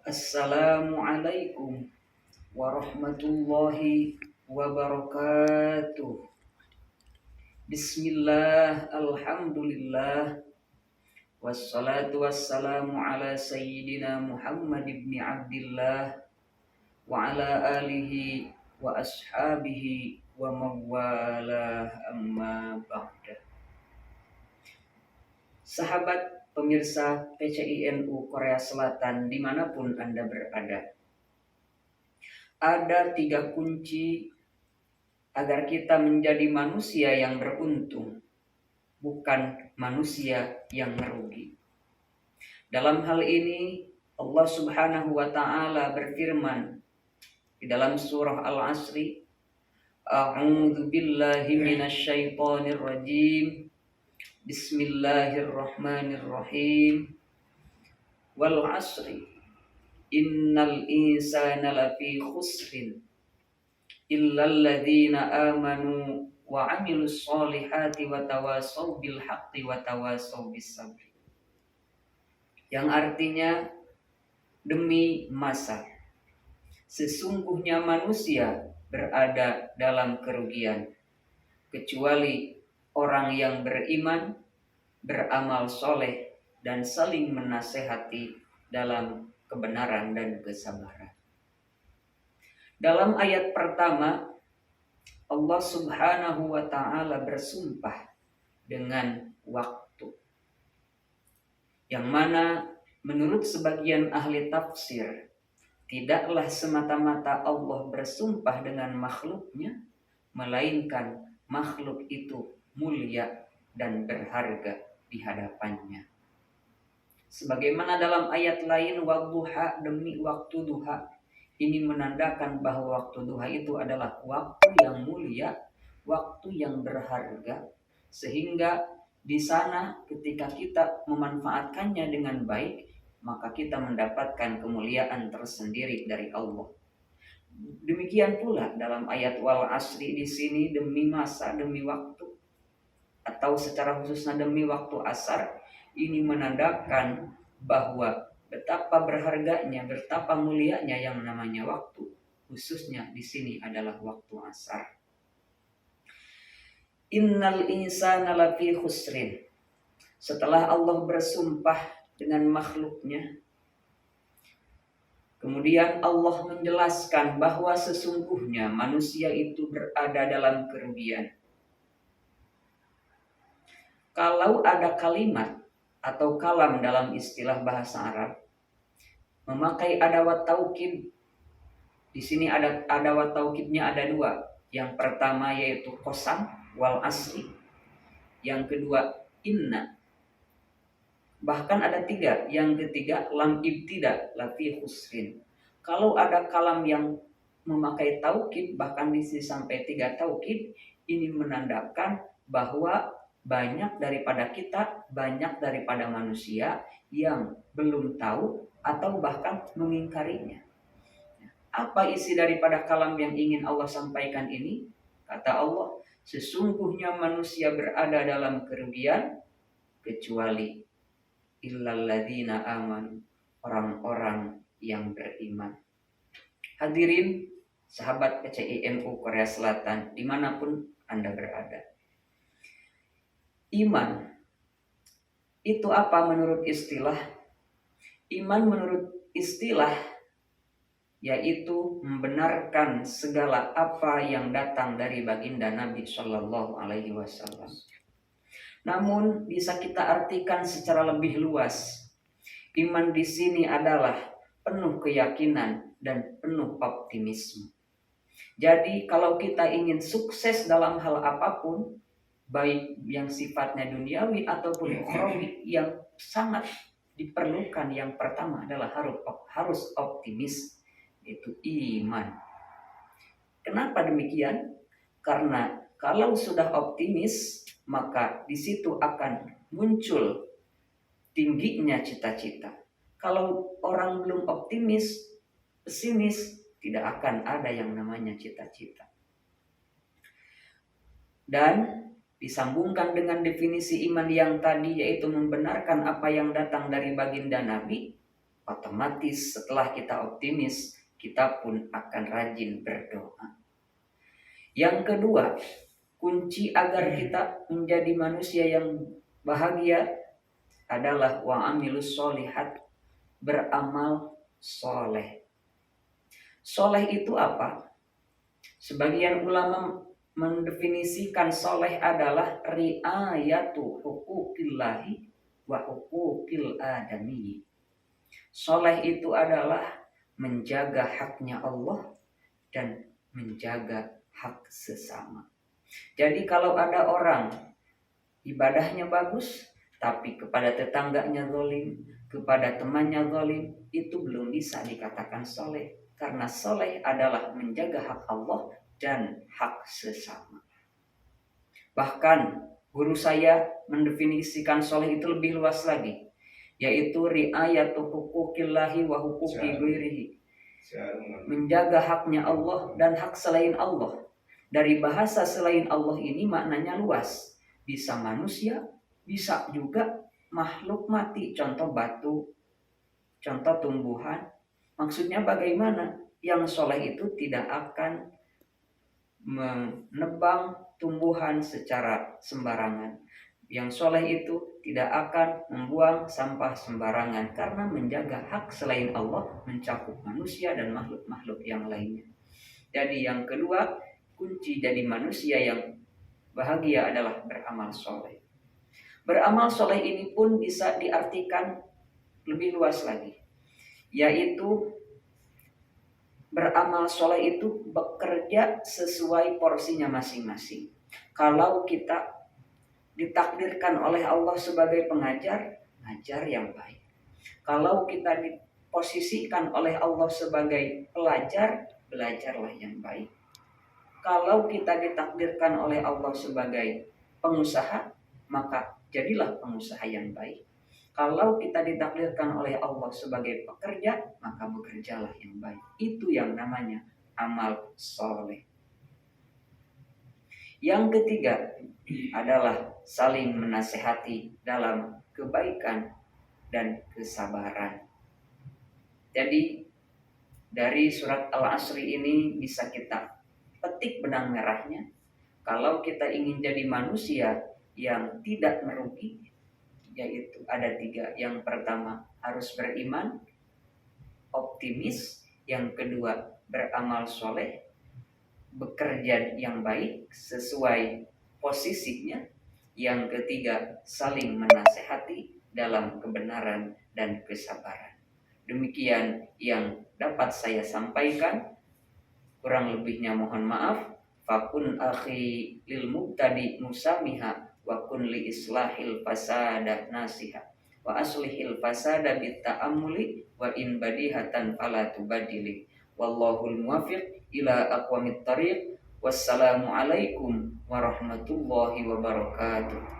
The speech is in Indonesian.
Assalamualaikum warahmatullahi wabarakatuh. Bismillah, alhamdulillah, wassalatu wassalamu ala sayyidina Muhammad ibn Abdillah wa ala alihi wa ashabihi wa mawalah amma ba'da. Sahabat pemirsa PCINU Korea Selatan dimanapun Anda berada, ada 3 kunci agar kita menjadi manusia yang beruntung, bukan manusia yang merugi. Dalam hal ini Allah Subhanahu wa taala berfirman di dalam surah Al-Asri, A'udzu billahi minasyaitonir rajim. Bismillahirrahmanirrahim. Wal 'asri innal insana lafi khusrin illal ladzina amanu wa 'amilus sholihati wa tawassaw bil haqqi wa tawassaw bis sabri. Yang artinya, demi masa, sesungguhnya manusia berada dalam kerugian kecuali orang yang beriman, beramal soleh, dan saling menasehati dalam kebenaran dan kesabaran. Dalam ayat pertama, Allah Subhanahu wa ta'ala bersumpah dengan waktu, yang mana menurut sebagian ahli tafsir, tidaklah semata-mata Allah bersumpah dengan makhluknya, melainkan makhluk itu mulia dan berharga di hadapannya. Sebagaimana dalam ayat lain, wadduha, demi waktu duha. Ini menandakan bahwa waktu duha itu adalah waktu yang mulia, waktu yang berharga, sehingga di sana ketika kita memanfaatkannya dengan baik, maka kita mendapatkan kemuliaan tersendiri dari Allah. Demikian pula dalam ayat wal asri di sini, demi masa, demi waktu, atau secara khususnya demi waktu asar, ini menandakan bahwa betapa berharganya, betapa mulianya yang namanya waktu, khususnya di sini adalah waktu asar. Innal insana lafi khusrin. Setelah Allah bersumpah dengan makhluknya, kemudian Allah menjelaskan bahwa sesungguhnya manusia itu berada dalam kerugian. Kalau ada kalimat atau kalam dalam istilah bahasa Arab memakai adawat taukid, di sini ada adawat taukidnya ada 2. Yang pertama yaitu qasam wal asri. Yang kedua inna. Bahkan ada 3. Yang ketiga lam ibtida lafi khusrin. Kalau ada kalam yang memakai taukid, bahkan di sini sampai 3 taukid, ini menandakan bahwa banyak daripada kita, banyak daripada manusia yang belum tahu atau bahkan mengingkarinya. Apa isi daripada kalam yang ingin Allah sampaikan ini? Kata Allah, sesungguhnya manusia berada dalam kerugian kecuali illalladzina amanu, orang-orang yang beriman. Hadirin sahabat PCINU Korea Selatan dimanapun Anda berada, iman itu apa menurut istilah? Iman menurut istilah yaitu membenarkan segala apa yang datang dari baginda Nabi Shallallahu Alaihi Wasallam. Namun bisa kita artikan secara lebih luas. Iman di sini adalah penuh keyakinan dan penuh optimisme. Jadi kalau kita ingin sukses dalam hal apapun, baik yang sifatnya duniawi ataupun ukhrawi, yang sangat diperlukan yang pertama adalah harus optimis, itu iman. Kenapa demikian? Karena kalau sudah optimis, maka di situ akan muncul tingginya cita-cita. Kalau orang belum optimis, pesimis, tidak akan ada yang namanya cita-cita. Dan disambungkan dengan definisi iman yang tadi, yaitu membenarkan apa yang datang dari baginda Nabi, otomatis setelah kita optimis, kita pun akan rajin berdoa. Yang kedua, kunci agar kita menjadi manusia yang bahagia adalah wa'amilus sholihat, beramal soleh. Soleh itu apa? Sebagian ulama mendefinisikan soleh adalah ri'ayatu huquqillahi wa huquqil adami. Soleh itu adalah menjaga haknya Allah dan menjaga hak sesama. Jadi kalau ada orang ibadahnya bagus, tapi kepada tetangganya zalim, kepada temannya zalim, itu belum bisa dikatakan soleh. Karena soleh adalah menjaga hak Allah dan hak sesama. Bahkan guru saya mendefinisikan soleh itu lebih luas lagi, yaitu ri'ayatu huquqillahi wa huquqi ghairihi. Menjaga haknya Allah dan hak selain Allah. Dari bahasa selain Allah ini maknanya luas. Bisa manusia, bisa juga makhluk mati. Contoh batu, contoh tumbuhan. Maksudnya bagaimana? Yang soleh itu tidak akan menebang tumbuhan secara sembarangan. Yang soleh itu tidak akan membuang sampah sembarangan karena menjaga hak selain Allah mencakup manusia dan makhluk-makhluk yang lainnya. Jadi yang kedua, kunci jadi manusia yang bahagia adalah beramal soleh. Beramal soleh ini pun bisa diartikan lebih luas lagi, yaitu beramal soleh itu bekerja sesuai porsinya masing-masing. Kalau kita ditakdirkan oleh Allah sebagai pengajar, ngajar yang baik. Kalau kita diposisikan oleh Allah sebagai pelajar, belajarlah yang baik. Kalau kita ditakdirkan oleh Allah sebagai pengusaha, maka jadilah pengusaha yang baik. Kalau kita ditakdirkan oleh Allah sebagai pekerja, maka bekerjalah yang baik. Itu yang namanya amal soleh. Yang ketiga adalah saling menasehati dalam kebaikan dan kesabaran. Jadi dari surat Al-Asri ini bisa kita petik benang merahnya. Kalau kita ingin jadi manusia yang tidak merugi, yaitu ada 3. Yang pertama harus beriman, optimis. Yang kedua beramal soleh, bekerja yang baik sesuai posisinya. Yang ketiga saling menasehati dalam kebenaran dan kesabaran. Demikian yang dapat saya sampaikan. Kurang lebihnya mohon maaf. Fakun akhi lil mubtadi musamiha wa kun li islahil fasada nasiha wa aslihil fasada bit ta'ammuli wa in badihatan fala tubadili. Wallahul muwaffiq ila aqwamit thariq. Wassalamu alaikum warahmatullahi wabarakatuh.